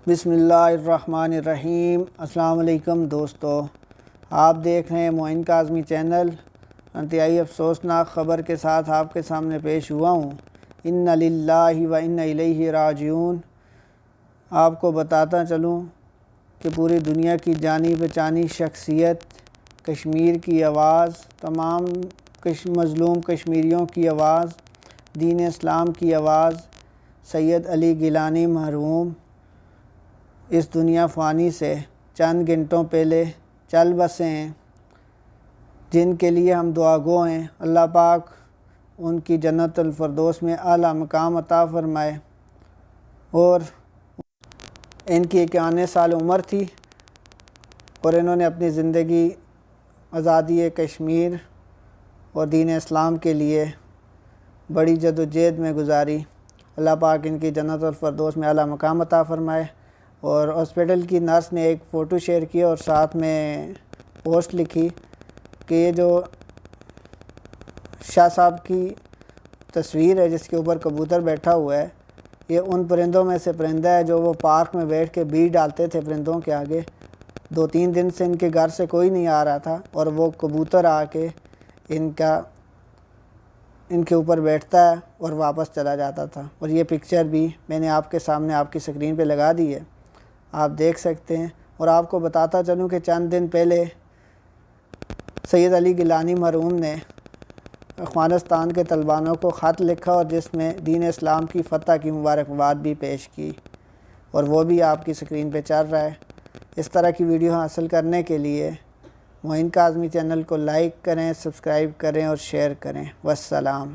بسم اللہ الرحمن الرحیم۔ السلام علیکم دوستو، آپ دیکھ رہے ہیں معین کاظمی چینل۔ انتہائی افسوسناک خبر کے ساتھ آپ کے سامنے پیش ہوا ہوں۔ انا للہ و انا الیہ راجعون۔ آپ کو بتاتا چلوں کہ پوری دنیا کی جانی پہچانی شخصیت، کشمیر کی آواز، تمام مظلوم کشمیریوں کی آواز، دین اسلام کی آواز، سید علی گیلانی مرحوم اس دنیا فانی سے چند گھنٹوں پہلے چل بسے ہیں، جن کے لیے ہم دعا گو ہیں۔ اللہ پاک ان کی جنت الفردوس میں اعلیٰ مقام عطا فرمائے۔ اور ان کی 51 سال عمر تھی اور انہوں نے اپنی زندگی آزادی کشمیر اور دین اسلام کے لیے بڑی جدوجہد میں گزاری۔ اللہ پاک ان کی جنت الفردوس میں اعلیٰ مقام عطا فرمائے۔ اور ہاسپٹل کی نرس نے ایک فوٹو شیئر کی اور ساتھ میں پوسٹ لکھی کہ یہ جو شاہ صاحب کی تصویر ہے جس کے اوپر کبوتر بیٹھا ہوا ہے، یہ ان پرندوں میں سے پرندہ ہے جو وہ پارک میں بیٹھ کے بیج ڈالتے تھے پرندوں کے آگے۔ 2-3 دن سے ان کے گھر سے کوئی نہیں آ رہا تھا اور وہ کبوتر آ کے ان کے اوپر بیٹھتا ہے اور واپس چلا جاتا تھا۔ اور یہ پکچر بھی میں نے آپ کے سامنے آپ کی اسکرین پہ لگا دی ہے، آپ دیکھ سکتے ہیں۔ اور آپ کو بتاتا چلوں کہ چند دن پہلے سید علی گیلانی مرحوم نے افغانستان کے طالبانوں کو خط لکھا اور جس میں دین اسلام کی فتح کی مبارکباد بھی پیش کی، اور وہ بھی آپ کی اسکرین پہ چل رہا ہے۔ اس طرح کی ویڈیو حاصل کرنے کے لیے معین کاظمی چینل کو لائک کریں، سبسکرائب کریں اور شیئر کریں۔ والسلام۔